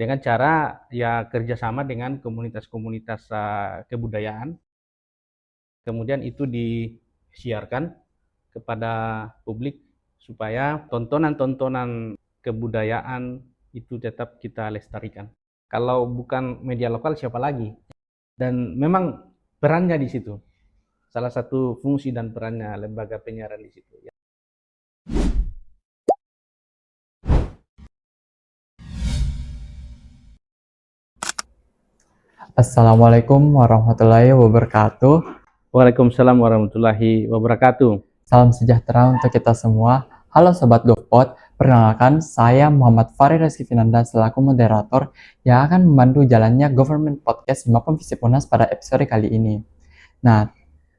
dengan cara ya kerjasama dengan komunitas-komunitas kebudayaan, kemudian itu disiarkan kepada publik supaya tontonan-tontonan kebudayaan itu tetap kita lestarikan. Kalau bukan media lokal siapa lagi? Dan memang perannya di situ, salah satu fungsi dan perannya lembaga penyiaran di situ. Assalamualaikum warahmatullahi wabarakatuh. Waalaikumsalam warahmatullahi wabarakatuh. Salam sejahtera untuk kita semua. Halo Sobat GoPod, perkenalkan saya Muhammad Farid Rizky Finanda selaku moderator yang akan memandu jalannya Government Podcast Himapun Visip Unas pada episode kali ini. Nah,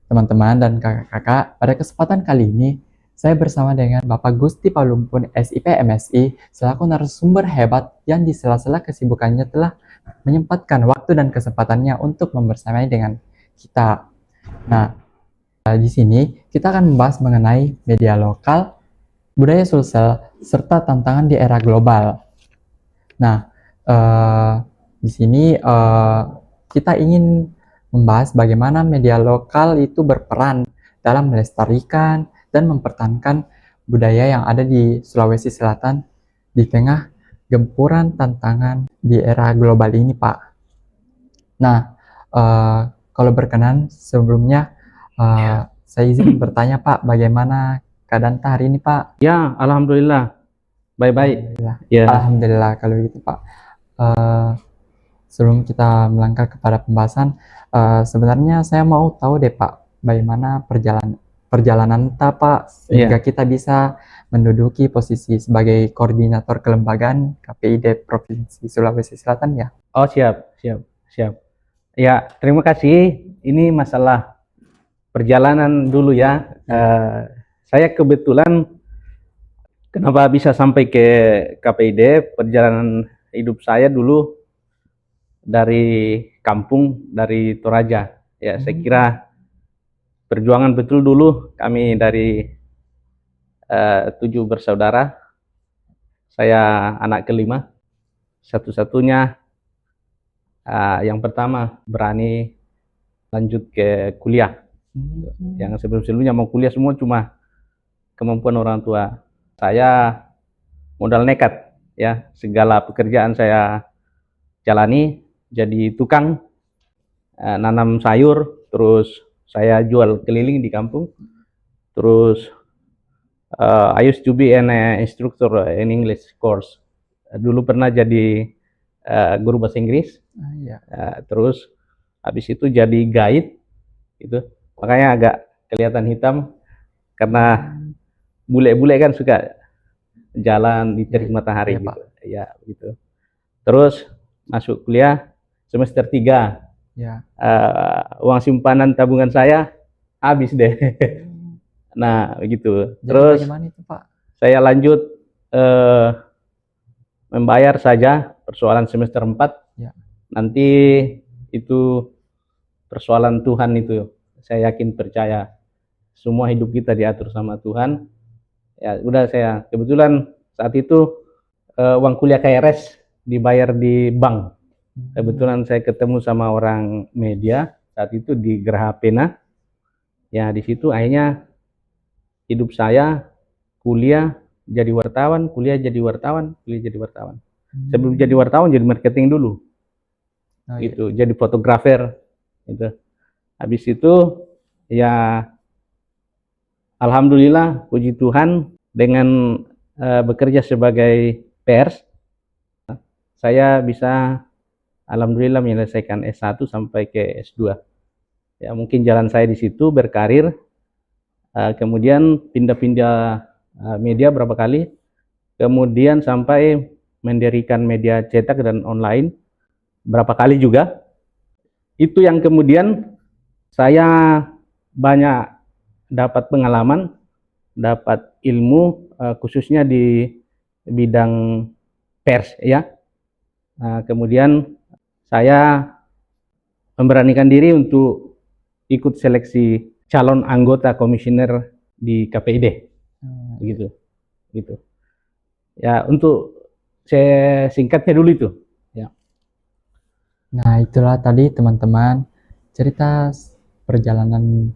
teman-teman dan kakak-kakak, pada kesempatan kali ini saya bersama dengan Bapak Gusti Paulumpun SIP MSI selaku narasumber hebat yang di sela-sela kesibukannya telah menyempatkan waktu dan kesempatannya untuk membersamai dengan kita. Nah, di sini kita akan membahas mengenai media lokal, budaya Sulsel, serta tantangan di era global. Nah, di sini kita ingin membahas bagaimana media lokal itu berperan dalam melestarikan dan mempertahankan budaya yang ada di Sulawesi Selatan di tengah gempuran tantangan di era global ini, Pak. Nah, kalau berkenan sebelumnya saya izin bertanya, Pak, bagaimana keadaan hari ini, Pak? Ya, alhamdulillah baik-baik. Alhamdulillah. Ya, Alhamdulillah kalau gitu, Pak. Sebelum kita melangkah kepada pembahasan, sebenarnya saya mau tahu deh, Pak, bagaimana perjalanan kita, Pak, sehingga kita bisa menduduki posisi sebagai koordinator kelembagaan KPID Provinsi Sulawesi Selatan ya. oh siap. Ya, terima kasih. Ini masalah perjalanan dulu ya. Saya kebetulan kenapa bisa sampai ke KPID, perjalanan hidup saya dulu dari kampung, dari Toraja. Ya, saya kira perjuangan betul dulu kami dari 7 bersaudara. Saya anak kelima, satu-satunya yang pertama berani lanjut ke kuliah. Yang sebelum-sebelumnya mau kuliah semua cuma kemampuan orang tua. Saya modal nekat ya, segala pekerjaan saya jalani, jadi tukang nanam sayur, terus saya jual keliling di kampung. Terus I used to be an instructor in English course. Dulu pernah jadi guru bahasa Inggris. Terus habis itu jadi guide itu. Makanya agak kelihatan hitam karena bule-bule kan suka jalan di terik matahari ya, gitu. Ya, gitu. Terus masuk kuliah semester 3. Ya. Uang simpanan tabungan saya habis deh. Nah, begitu. Jadi terus bagaimana itu, Pak? Saya lanjut membayar saja persoalan semester 4. Ya. Nanti itu persoalan Tuhan itu. Saya yakin percaya semua hidup kita diatur sama Tuhan. Ya, udah saya kebetulan saat itu uang kuliah KRS dibayar di bank. Kebetulan saya ketemu sama orang media saat itu di Geraha Pena. Ya, di situ akhirnya hidup saya kuliah jadi wartawan, kuliah jadi wartawan. Sebelum jadi wartawan jadi marketing dulu. Gitu, jadi fotografer gitu. Habis itu ya alhamdulillah puji Tuhan dengan bekerja sebagai pers saya bisa alhamdulillah menyelesaikan S1 sampai ke S2. Ya, mungkin jalan saya di situ berkarir, kemudian pindah-pindah media berapa kali, kemudian sampai mendirikan media cetak dan online berapa kali juga. Itu yang kemudian saya banyak dapat pengalaman, dapat ilmu khususnya di bidang pers ya. Kemudian saya memberanikan diri untuk ikut seleksi calon anggota komisioner di KPID. Gitu. Ya, untuk saya singkatnya dulu itu. Nah, itulah tadi teman-teman cerita perjalanan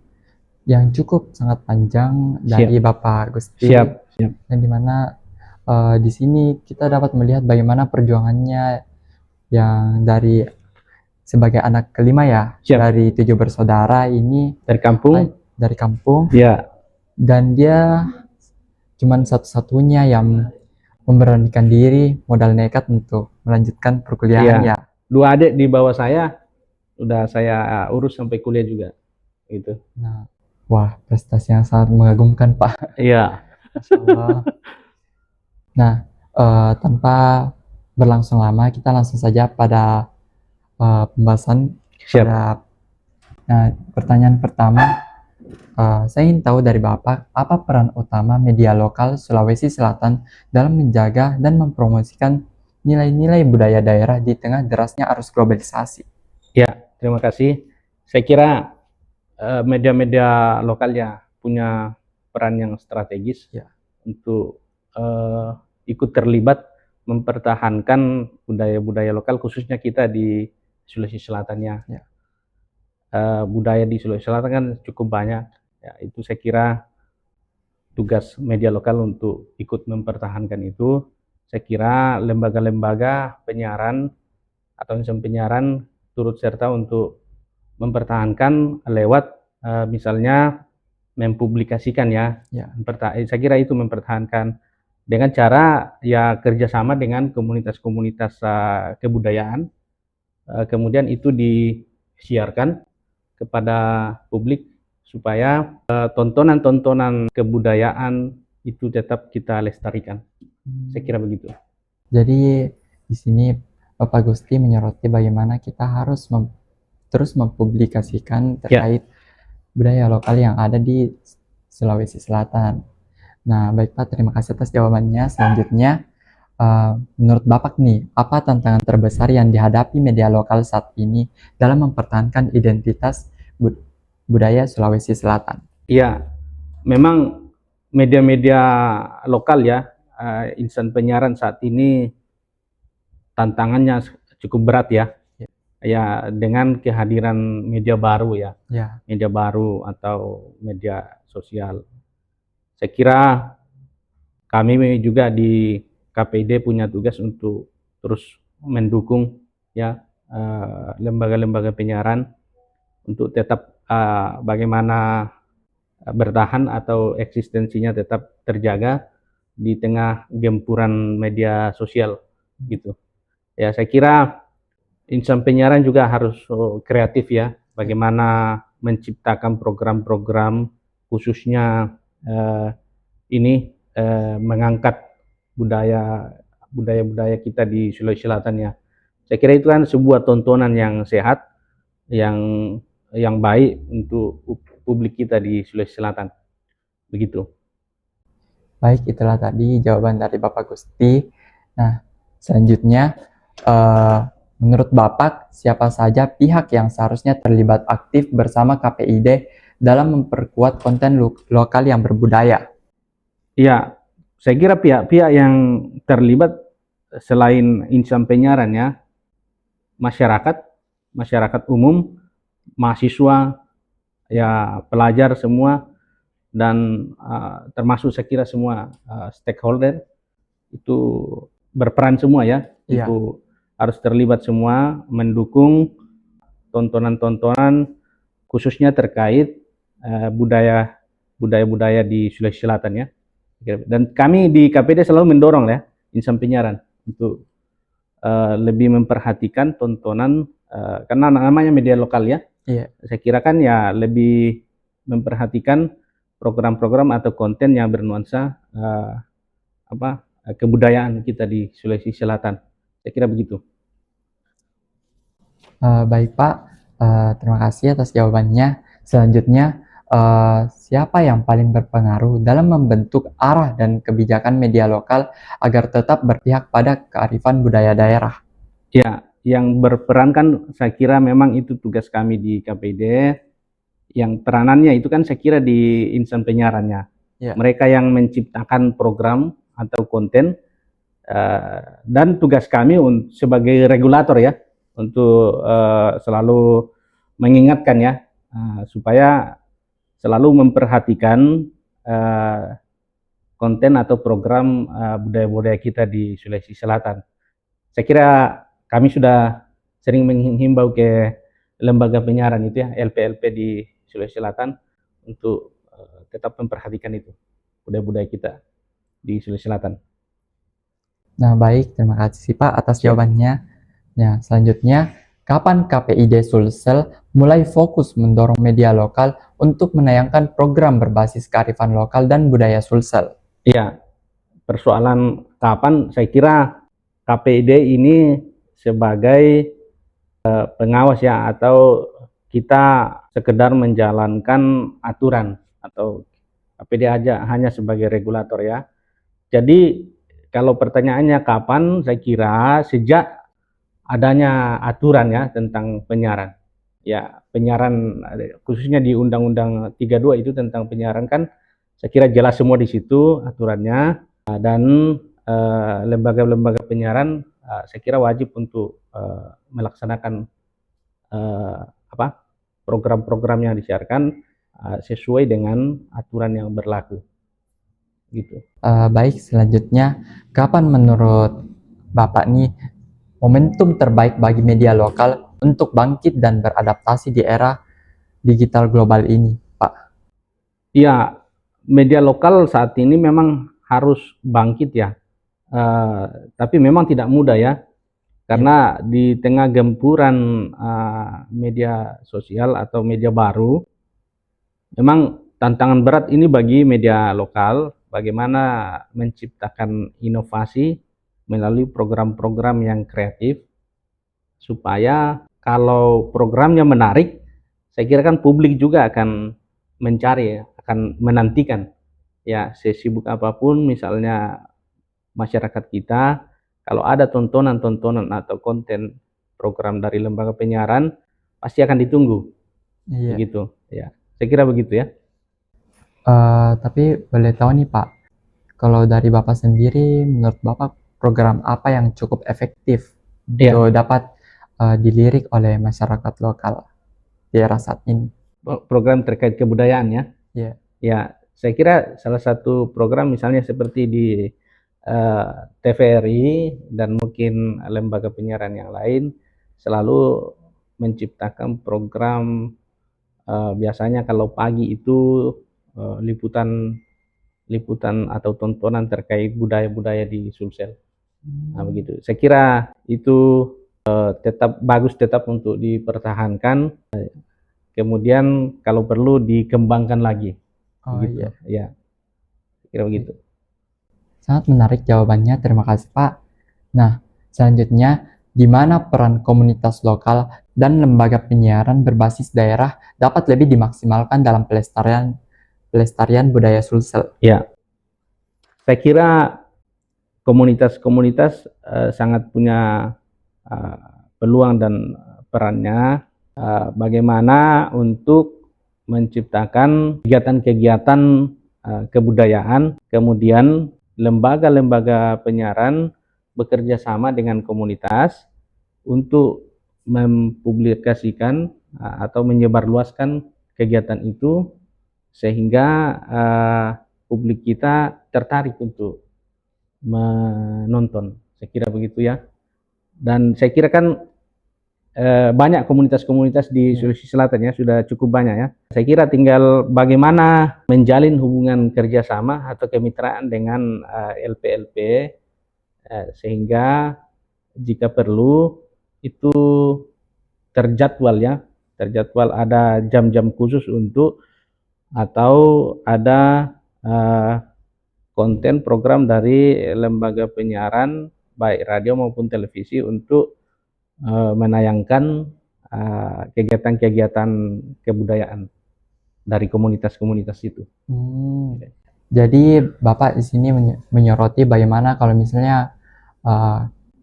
yang cukup sangat panjang Siap, dari Bapak Gusti, siap, siap. dan dimana di sini kita dapat melihat bagaimana perjuangannya yang dari sebagai anak kelima ya, Siap. dari 7 bersaudara ini Dari kampung, dari kampung, ya, dan dia cuman satu-satunya yang memberanikan diri modal nekat untuk melanjutkan perkuliahan iya. ya. 2 adik di bawah saya udah saya urus sampai kuliah juga, gitu. Nah, wah, prestasi yang sangat mengagumkan Pak. Iya, Masya Allah. Nah, tanpa berlangsung lama, kita langsung saja pada pembahasan siap. Nah, pertanyaan pertama, saya ingin tahu dari Bapak, apa peran utama media lokal Sulawesi Selatan dalam menjaga dan mempromosikan nilai-nilai budaya daerah di tengah derasnya arus globalisasi? Ya, terima kasih. Saya kira media-media lokal ya punya peran yang strategis Ya. untuk ikut terlibat mempertahankan budaya-budaya lokal, khususnya kita di Sulawesi Selatan ya. Budaya di Sulawesi Selatan kan cukup banyak. Ya, itu saya kira tugas media lokal untuk ikut mempertahankan itu. Saya kira lembaga-lembaga penyiaran atau insan penyiaran turut serta untuk mempertahankan lewat misalnya mempublikasikan ya. Saya kira itu mempertahankan dengan cara ya kerjasama dengan komunitas-komunitas kebudayaan, kemudian itu disiarkan kepada publik supaya tontonan-tontonan kebudayaan itu tetap kita lestarikan. Saya kira begitu. Jadi di sini Bapak Gusti menyoroti bagaimana kita harus terus mempublikasikan terkait budaya lokal yang ada di Sulawesi Selatan. Nah, baik Pak, terima kasih atas jawabannya. Selanjutnya, menurut Bapak nih, apa tantangan terbesar yang dihadapi media lokal saat ini dalam mempertahankan identitas budaya Sulawesi Selatan? Iya, memang media-media lokal ya, insan penyiaran saat ini tantangannya cukup berat ya. Ya, dengan kehadiran media baru ya. Media baru atau media sosial. Saya kira kami juga di KPID punya tugas untuk terus mendukung ya lembaga-lembaga penyiaran untuk tetap bagaimana bertahan atau eksistensinya tetap terjaga di tengah gempuran media sosial gitu. Ya, saya kira insan penyiaran juga harus kreatif ya, bagaimana menciptakan program-program khususnya ini mengangkat budaya kita di Sulawesi Selatan ya. Saya kira itu kan sebuah tontonan yang sehat, yang baik untuk publik kita di Sulawesi Selatan. Begitu. Baik, itulah tadi jawaban dari Bapak Gusti. Nah, selanjutnya, menurut Bapak, siapa saja pihak yang seharusnya terlibat aktif bersama KPID dalam memperkuat konten lokal yang berbudaya? Ya, saya kira pihak-pihak yang terlibat selain insan penyiaran ya, masyarakat umum, mahasiswa, ya pelajar semua, dan termasuk saya kira semua stakeholder itu berperan semua ya, itu harus terlibat semua mendukung tontonan-tontonan khususnya terkait budaya di Sulawesi Selatan ya. Dan kami di KPD selalu mendorong ya insan penyiaran untuk lebih memperhatikan tontonan karena namanya media lokal ya. Saya kira kan ya lebih memperhatikan program-program atau konten yang bernuansa kebudayaan kita di Sulawesi Selatan. Saya kira begitu. Baik Pak, terima kasih atas jawabannya. Selanjutnya, siapa yang paling berpengaruh dalam membentuk arah dan kebijakan media lokal agar tetap berpihak pada kearifan budaya daerah? Ya, yang berperan kan saya kira memang itu tugas kami di KPD. Yang peranannya itu kan saya kira di insan penyiarannya. Mereka yang menciptakan program atau konten dan tugas kami sebagai regulator ya. untuk selalu mengingatkan ya, supaya selalu memperhatikan konten atau program budaya-budaya kita di Sulawesi Selatan. Saya kira kami sudah sering menghimbau ke lembaga penyiaran itu ya, LP-LP di Sulawesi Selatan untuk tetap memperhatikan itu budaya-budaya kita di Sulawesi Selatan. Nah, baik, terima kasih Pak atas Siap. jawabannya. Nah, selanjutnya, kapan KPID Sulsel mulai fokus mendorong media lokal untuk menayangkan program berbasis kearifan lokal dan budaya Sulsel? Iya, persoalan kapan, saya kira KPID ini sebagai pengawas ya, atau kita sekedar menjalankan aturan, atau KPID aja hanya sebagai regulator ya. Jadi kalau pertanyaannya kapan, saya kira sejak adanya aturan ya tentang penyiaran. Ya, penyiaran khususnya di Undang-Undang 32 itu tentang penyiaran kan, saya kira jelas semua di situ aturannya, dan lembaga-lembaga penyiaran saya kira wajib untuk melaksanakan program-program yang disiarkan sesuai dengan aturan yang berlaku. Gitu. Baik, selanjutnya, kapan menurut Bapak nih momentum terbaik bagi media lokal untuk bangkit dan beradaptasi di era digital global ini, Pak? Iya, media lokal saat ini memang harus bangkit ya, tapi memang tidak mudah ya, karena di tengah gempuran media sosial atau media baru, memang tantangan berat ini bagi media lokal, bagaimana menciptakan inovasi melalui program-program yang kreatif, supaya kalau programnya menarik, saya kira kan publik juga akan mencari ya, akan menantikan ya, sesibuk apapun misalnya masyarakat kita, kalau ada tontonan-tontonan atau konten program dari lembaga penyiaran, pasti akan ditunggu. Iya. Begitu ya, saya kira begitu ya. Tapi boleh tahu nih Pak, kalau dari Bapak sendiri, menurut Bapak program apa yang cukup efektif untuk dapat dilirik oleh masyarakat lokal di era saat ini? Program terkait kebudayaan ya. Iya. Ya, saya kira salah satu program misalnya seperti di TVRI dan mungkin lembaga penyiaran yang lain selalu menciptakan program, biasanya kalau pagi itu liputan atau tontonan terkait budaya-budaya di Sulsel. Nah, begitu. Saya kira itu tetap bagus, tetap untuk dipertahankan. Kemudian kalau perlu dikembangkan lagi. Oh begitu. iya. Ya, kira begitu. Sangat menarik jawabannya, terima kasih Pak. Nah, selanjutnya, di mana peran komunitas lokal dan lembaga penyiaran berbasis daerah dapat lebih dimaksimalkan dalam pelestarian budaya Sulsel? Ya, saya kira komunitas-komunitas sangat punya peluang dan perannya, bagaimana untuk menciptakan kegiatan-kegiatan kebudayaan, kemudian lembaga-lembaga penyiaran bekerja sama dengan komunitas untuk mempublikasikan atau menyebarluaskan kegiatan itu, sehingga publik kita tertarik untuk menonton. Saya kira begitu ya. Dan saya kira kan banyak komunitas-komunitas di Sulawesi Selatan ya, sudah cukup banyak ya. Saya kira tinggal bagaimana menjalin hubungan kerjasama atau kemitraan dengan LP-LP, sehingga jika perlu itu terjadwal ada jam-jam khusus untuk, atau ada konten program dari lembaga penyiaran baik radio maupun televisi untuk menayangkan kegiatan-kegiatan kebudayaan dari komunitas-komunitas itu. Jadi Bapak di sini menyoroti bagaimana kalau misalnya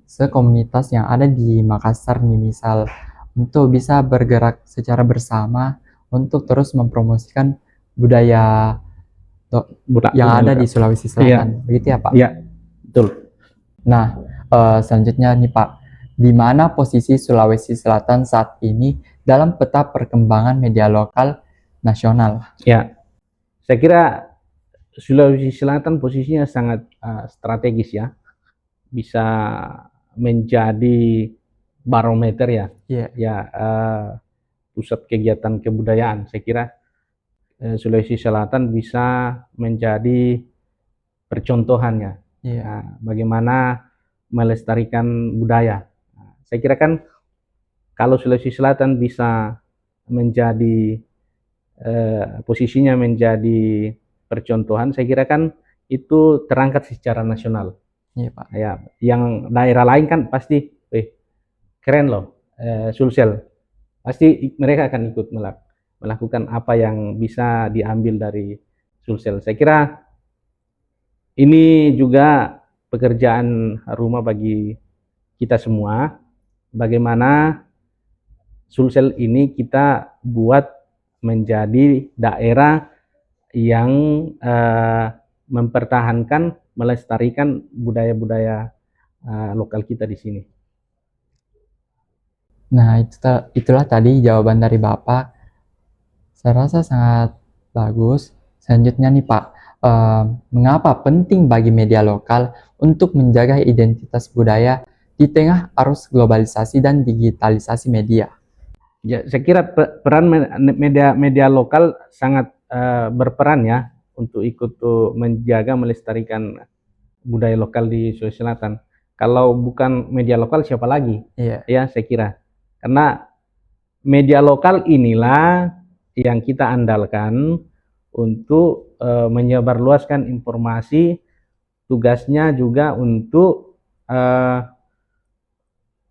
sekomunitas yang ada di Makassar nih misal, untuk bisa bergerak secara bersama untuk terus mempromosikan budaya yang ada di Sulawesi Selatan. Begitu ya Pak? Iya, betul. Nah, selanjutnya nih Pak, di mana posisi Sulawesi Selatan saat ini dalam peta perkembangan media lokal nasional? Ya, saya kira Sulawesi Selatan posisinya sangat strategis ya, bisa menjadi barometer ya, Iya. pusat kegiatan kebudayaan. Saya kira Sulawesi Selatan bisa menjadi percontohannya. Iya. Bagaimana melestarikan budaya. Saya kira kan kalau Sulawesi Selatan bisa menjadi posisinya menjadi percontohan, saya kira kan itu terangkat secara nasional. Iya, Pak. Ya, yang daerah lain kan pasti, keren loh, Sulsel. Pasti mereka akan ikut melakukan apa yang bisa diambil dari Sulsel. Saya kira ini juga pekerjaan rumah bagi kita semua, bagaimana Sulsel ini kita buat menjadi daerah yang mempertahankan, melestarikan budaya-budaya lokal kita di sini. Nah, itulah tadi jawaban dari Bapak. Saya rasa sangat bagus. Selanjutnya nih Pak, mengapa penting bagi media lokal untuk menjaga identitas budaya di tengah arus globalisasi dan digitalisasi media? Ya, saya kira peran media lokal sangat berperan ya untuk ikut menjaga, melestarikan budaya lokal di Sulawesi Selatan. Kalau bukan media lokal siapa lagi? Iya. Ya, saya kira. Karena media lokal inilah yang kita andalkan untuk menyebarluaskan informasi, tugasnya juga untuk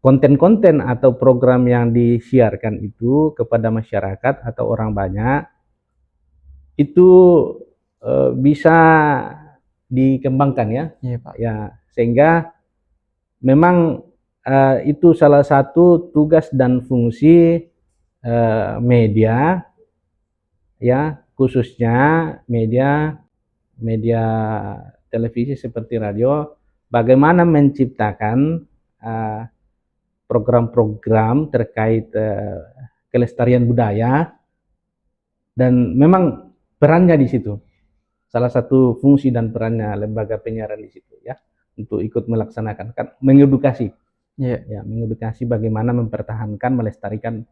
konten-konten atau program yang disiarkan itu kepada masyarakat atau orang banyak itu bisa dikembangkan ya. Iya, Pak. Ya, sehingga memang itu salah satu tugas dan fungsi media ya, khususnya media televisi seperti radio, bagaimana menciptakan program-program terkait kelestarian budaya, dan memang perannya di situ. Salah satu fungsi dan perannya lembaga penyiaran di situ ya, untuk ikut melaksanakan, kan mengedukasi. Ya, mengedukasi bagaimana mempertahankan, melestarikan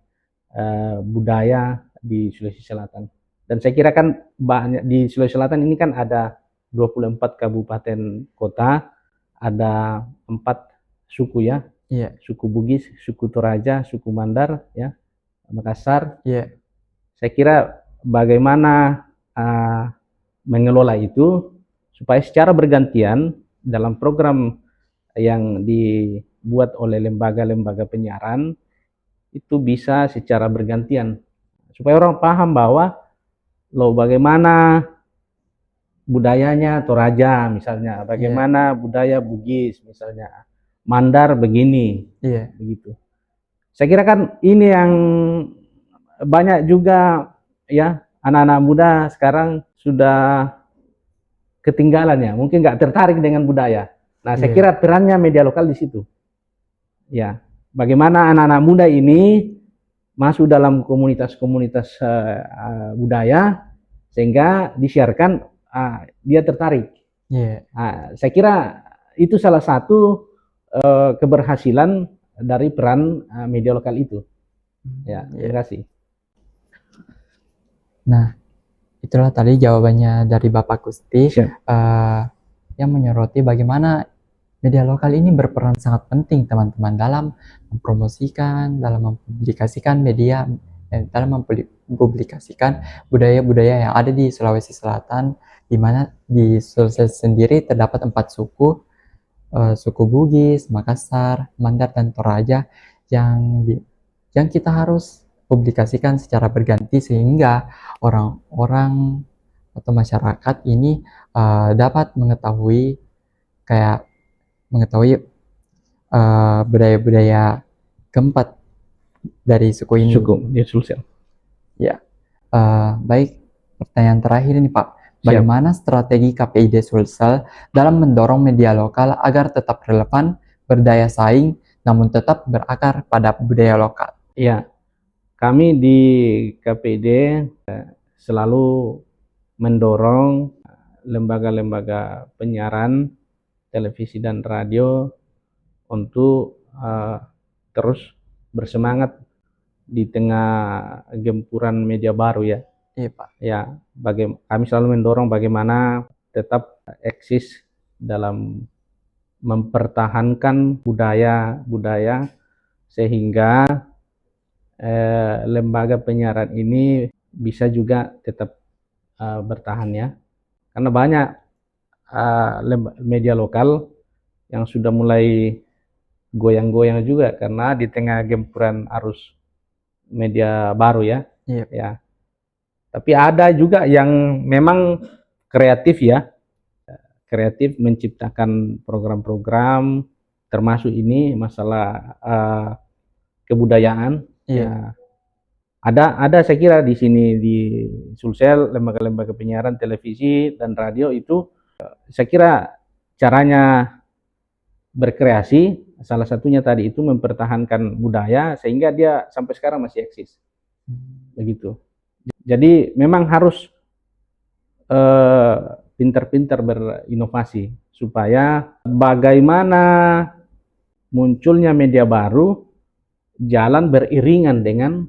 budaya di Sulawesi Selatan. Dan saya kira kan banyak di Sulawesi Selatan ini kan ada 24 kabupaten kota, ada 4 suku ya. Iya. Suku Bugis, suku Toraja, suku Mandar ya, Makassar. Iya. Saya kira bagaimana mengelola itu supaya secara bergantian dalam program yang dibuat oleh lembaga-lembaga penyiaran itu bisa secara bergantian supaya orang paham bahwa loh bagaimana budayanya Toraja misalnya, bagaimana budaya Bugis misalnya, Mandar begini, begitu. Saya kira kan ini yang banyak juga ya anak-anak muda sekarang sudah ketinggalan ya, mungkin nggak tertarik dengan budaya. Nah, saya kira perannya media lokal di situ. Ya, bagaimana anak-anak muda ini masuk dalam komunitas-komunitas budaya sehingga disiarkan, dia tertarik. Saya kira itu salah satu keberhasilan dari peran media lokal itu. Ya, terima kasih. Nah, itulah tadi jawabannya dari Bapak Gusti yang menyoroti bagaimana media lokal ini berperan sangat penting teman-teman dalam mempromosikan, dalam mempublikasikan media, dalam mempublikasikan budaya-budaya yang ada di Sulawesi Selatan, di mana di Sulawesi sendiri terdapat 4 suku, suku Bugis, Makassar, Mandar, dan Toraja yang kita harus publikasikan secara berganti sehingga orang-orang atau masyarakat ini dapat mengetahui budaya-budaya keempat dari suku ini. Suku di Sulsel. Ya, baik. Pertanyaan terakhir ini Pak. Bagaimana strategi KPID Sulsel dalam mendorong media lokal agar tetap relevan, berdaya saing, namun tetap berakar pada budaya lokal. Ya, kami di KPID selalu mendorong lembaga-lembaga penyiaran televisi dan radio untuk terus bersemangat di tengah gempuran media baru ya. Iya Pak. Ya, kami selalu mendorong bagaimana tetap eksis dalam mempertahankan budaya sehingga lembaga penyiaran ini bisa juga tetap bertahan ya. Karena banyak media lokal yang sudah mulai goyang-goyang juga karena di tengah gempuran arus media baru ya. Iya. Ya. Tapi ada juga yang memang kreatif ya. Kreatif menciptakan program-program termasuk ini masalah kebudayaan. Iya. Ya. Ada saya kira di sini di Sulsel lembaga-lembaga penyiaran televisi dan radio itu saya kira caranya berkreasi salah satunya tadi itu mempertahankan budaya sehingga dia sampai sekarang masih eksis. Begitu. Jadi memang harus pintar-pintar berinovasi supaya bagaimana munculnya media baru jalan beriringan dengan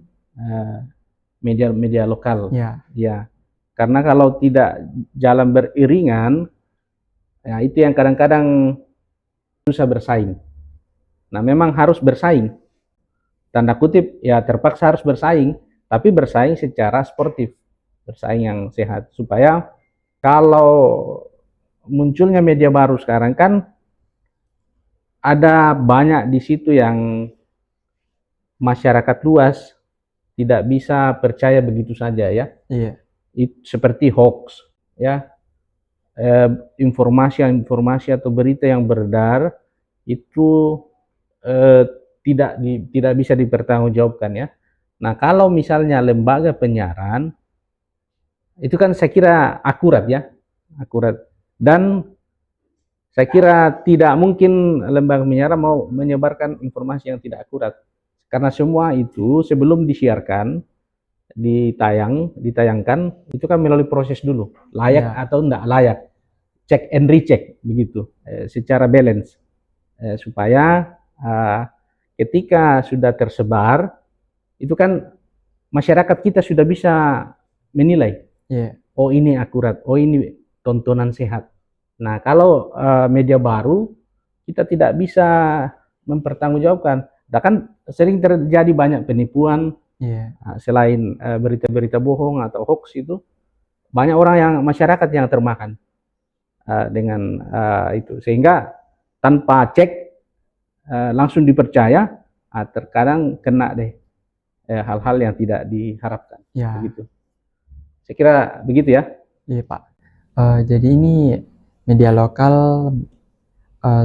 media lokal. Ya. Ya. Karena kalau tidak jalan beriringan, ya itu yang kadang-kadang susah bersaing. Nah, memang harus bersaing. Tanda kutip ya terpaksa harus bersaing, tapi bersaing secara sportif, bersaing yang sehat supaya kalau munculnya media baru sekarang kan ada banyak di situ yang masyarakat luas tidak bisa percaya begitu saja ya. Iya. Seperti hoax ya. Informasi atau berita yang beredar itu tidak bisa dipertanggungjawabkan ya. Nah, kalau misalnya lembaga penyiaran itu kan saya kira akurat ya, akurat. Dan saya kira tidak mungkin lembaga penyiaran mau menyebarkan informasi yang tidak akurat. Karena semua itu sebelum disiarkan, ditayangkan, itu kan melalui proses dulu, layak atau tidak layak, check and recheck begitu, secara balance, supaya ketika sudah tersebar, itu kan masyarakat kita sudah bisa menilai, oh ini akurat, oh ini tontonan sehat. Nah, kalau media baru, kita tidak bisa mempertanggungjawabkan. Nah, kan sering terjadi banyak penipuan, selain berita-berita bohong atau hoax itu, banyak orang yang masyarakat yang termakan dengan itu, sehingga tanpa cek langsung dipercaya, terkadang kena deh hal-hal yang tidak diharapkan. Begitu. Saya kira begitu ya. Iya Pak. Jadi ini media lokal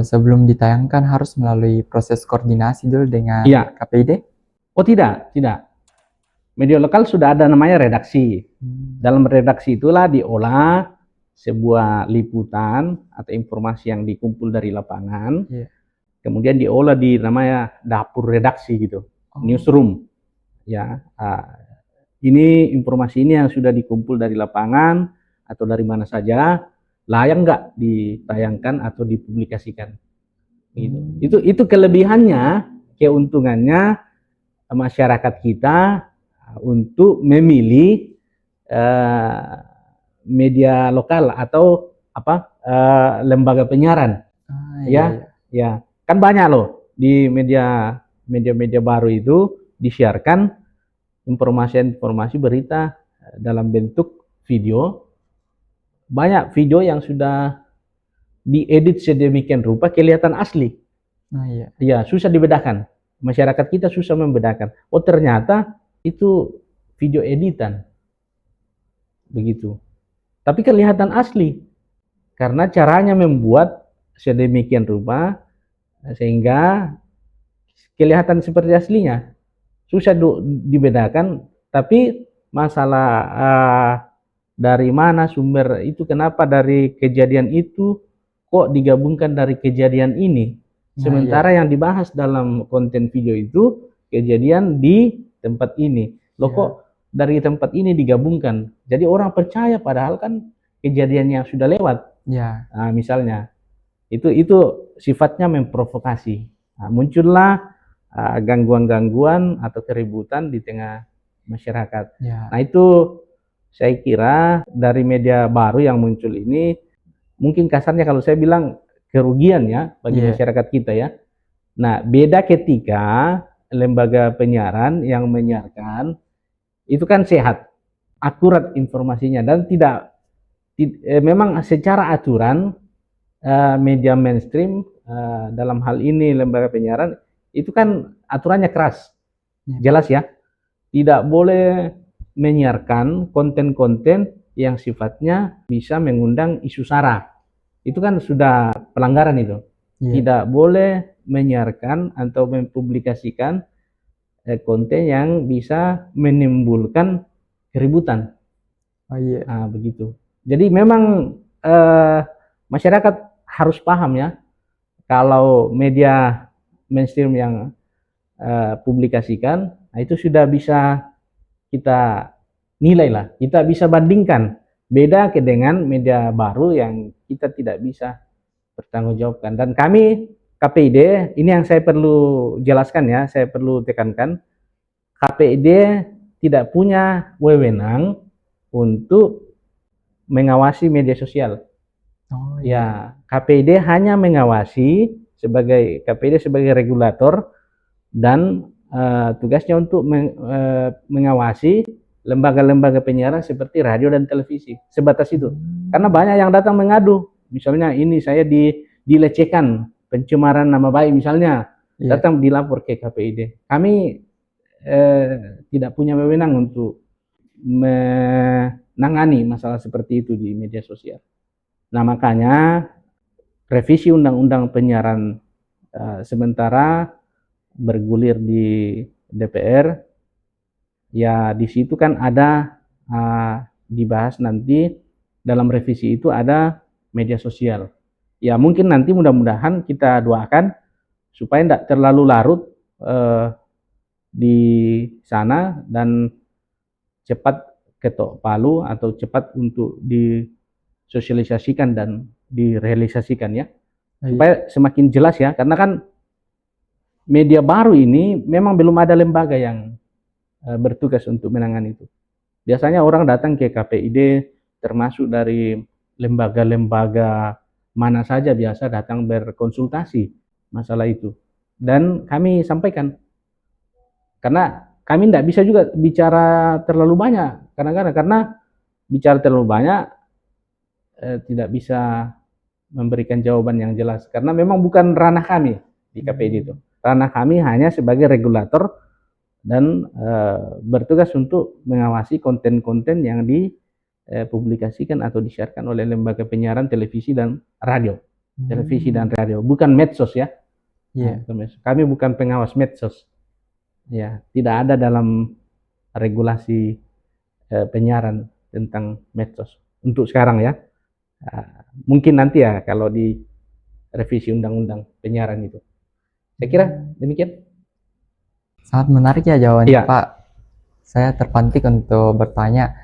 sebelum ditayangkan harus melalui proses koordinasi dulu dengan KPID? Oh tidak. Media lokal sudah ada namanya redaksi. Dalam redaksi itulah diolah sebuah liputan atau informasi yang dikumpul dari lapangan, kemudian diolah di namanya dapur redaksi gitu, newsroom. Ya, ini informasi ini yang sudah dikumpul dari lapangan atau dari mana saja, layak nggak ditayangkan atau dipublikasikan. Gitu. Itu kelebihannya, keuntungannya masyarakat kita untuk memilih media lokal atau lembaga penyiaran. Ya, kan banyak loh di media baru itu disiarkan informasi berita dalam bentuk video. Banyak video yang sudah diedit sedemikian rupa kelihatan asli. Ya, susah dibedakan. Masyarakat kita susah membedakan. Oh, ternyata itu video editan. Begitu. Tapi kelihatan asli. Karena caranya membuat sedemikian rupa sehingga kelihatan seperti aslinya. Susah dibedakan, tapi masalah dari mana sumber itu, kenapa dari kejadian itu kok digabungkan dari kejadian ini. Sementara yang dibahas dalam konten video itu kejadian di tempat ini. Loh kok dari tempat ini digabungkan? Jadi orang percaya padahal kan kejadian yang sudah lewat. Nah, misalnya itu sifatnya memprovokasi. Nah, muncullah gangguan-gangguan atau keributan di tengah masyarakat. Nah, itu saya kira dari media baru yang muncul ini mungkin kasarnya kalau saya bilang kerugian ya bagi masyarakat kita ya. Nah, beda ketika lembaga penyiaran yang menyiarkan itu kan sehat, akurat informasinya dan memang secara aturan media mainstream dalam hal ini lembaga penyiaran itu kan aturannya keras, jelas ya, tidak boleh menyiarkan konten-konten yang sifatnya bisa mengundang isu sara. Itu kan sudah pelanggaran itu. Tidak boleh menyiarkan atau mempublikasikan konten yang bisa menimbulkan keributan. Nah, begitu. Jadi memang masyarakat harus paham ya, kalau media mainstream yang publikasikan, nah itu sudah bisa kita nilai lah, kita bisa bandingkan. Beda dengan media baru yang kita tidak bisa bertanggungjawabkan. Dan kami KPID, ini yang saya perlu jelaskan ya, saya perlu tekankan, KPID tidak punya wewenang untuk mengawasi media sosial. Ya, KPID hanya mengawasi KPID sebagai regulator dan tugasnya untuk mengawasi lembaga-lembaga penyiaran seperti radio dan televisi, sebatas itu. Karena banyak yang datang mengadu, misalnya ini saya dilecehkan, pencemaran nama baik misalnya, datang dilapor ke KPID. Kami tidak punya wewenang untuk menangani masalah seperti itu di media sosial. Nah, makanya revisi undang-undang penyiaran sementara bergulir di DPR. Ya, di situ kan ada dibahas nanti dalam revisi itu ada media sosial. Ya, mungkin nanti mudah-mudahan kita doakan supaya tidak terlalu larut di sana dan cepat ketok palu atau cepat untuk disosialisasikan dan direalisasikan ya. Supaya semakin jelas ya, karena kan media baru ini memang belum ada lembaga yang bertugas untuk menangani itu. Biasanya orang datang ke KPID termasuk dari lembaga-lembaga mana saja biasa datang berkonsultasi masalah itu. Dan kami sampaikan, karena kami tidak bisa juga bicara terlalu banyak, karena bicara terlalu banyak tidak bisa memberikan jawaban yang jelas, karena memang bukan ranah kami di KPID itu. Ranah kami hanya sebagai regulator dan bertugas untuk mengawasi konten-konten yang dipublikasikan atau disiarkan oleh lembaga penyiaran televisi dan radio. Televisi dan radio, bukan medsos ya. Kami bukan pengawas medsos. Ya, tidak ada dalam regulasi penyiaran tentang medsos untuk sekarang ya. Mungkin nanti ya kalau di revisi undang-undang penyiaran itu. Saya kira demikian. Sangat menarik ya jawabannya, Pak. Saya terpantik untuk bertanya,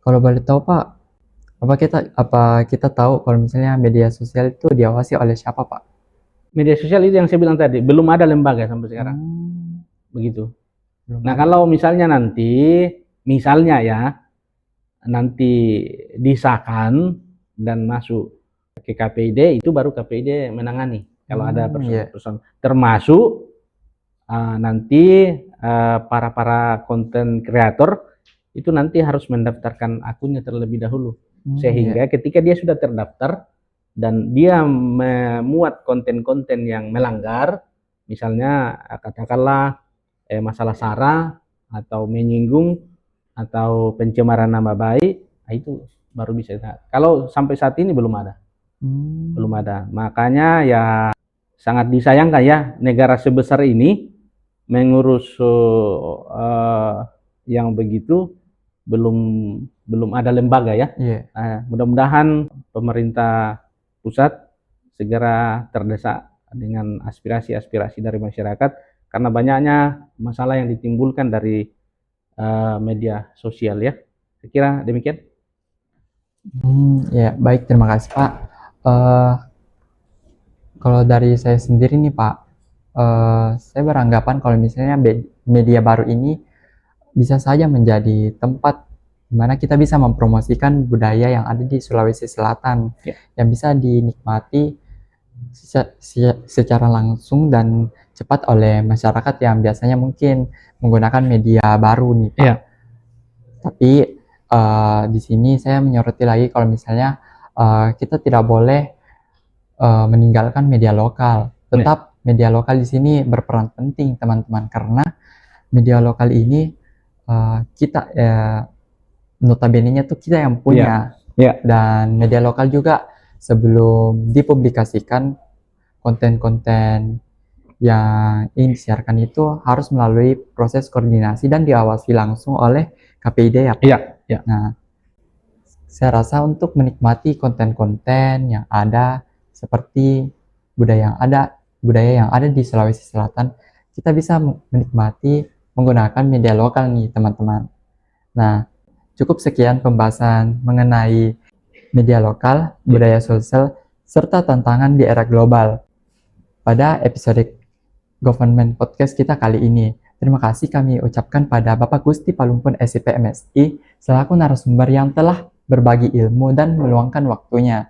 kalau boleh tahu Pak, apa kita tahu kalau misalnya media sosial itu diawasi oleh siapa, Pak? Media sosial itu yang saya bilang tadi, belum ada lembaga sampai sekarang. Begitu. Nah, kalau misalnya nanti disahkan dan masuk ke KPID, itu baru KPID menangani. Kalau ada persoalan, termasuk nanti para konten kreator itu nanti harus mendaftarkan akunnya terlebih dahulu, sehingga ketika dia sudah terdaftar dan dia memuat konten-konten yang melanggar, misalnya katakanlah masalah sara atau menyinggung atau pencemaran nama baik, nah itu baru bisa. Kalau sampai saat ini belum ada. Makanya ya sangat disayangkan ya, negara sebesar ini mengurus yang begitu belum ada lembaga ya. Mudah-mudahan pemerintah pusat segera terdesak dengan aspirasi-aspirasi dari masyarakat, karena banyaknya masalah yang ditimbulkan dari media sosial ya. Saya kira demikian. Ya, baik, terima kasih Pak. Kalau dari saya sendiri nih Pak, saya beranggapan kalau misalnya media baru ini bisa saja menjadi tempat di mana kita bisa mempromosikan budaya yang ada di Sulawesi Selatan, yang bisa dinikmati secara langsung dan cepat oleh masyarakat yang biasanya mungkin menggunakan media baru nih Pak. Tapi di sini saya menyoroti lagi kalau misalnya kita tidak boleh meninggalkan media lokal. Tetap media lokal di sini berperan penting teman-teman, karena media lokal ini kita notabene-nya tuh kita yang punya. Dan media lokal juga sebelum dipublikasikan konten-konten yang ingin disiarkan itu harus melalui proses koordinasi dan diawasi langsung oleh KPID ya Pak. Nah, saya rasa untuk menikmati konten-konten yang ada seperti budaya yang ada di Sulawesi Selatan, kita bisa menikmati menggunakan media lokal nih teman-teman. Nah, cukup sekian pembahasan mengenai media lokal, budaya sosial, serta tantangan di era global pada episode Government Podcast kita kali ini. Terima kasih kami ucapkan pada Bapak Gusti Palumpun SIP MSI selaku narasumber yang telah berbagi ilmu dan meluangkan waktunya.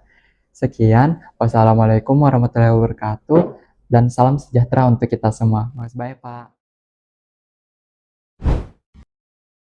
Sekian, wassalamualaikum warahmatullahi wabarakatuh, dan salam sejahtera untuk kita semua. Makasih banyak Pak.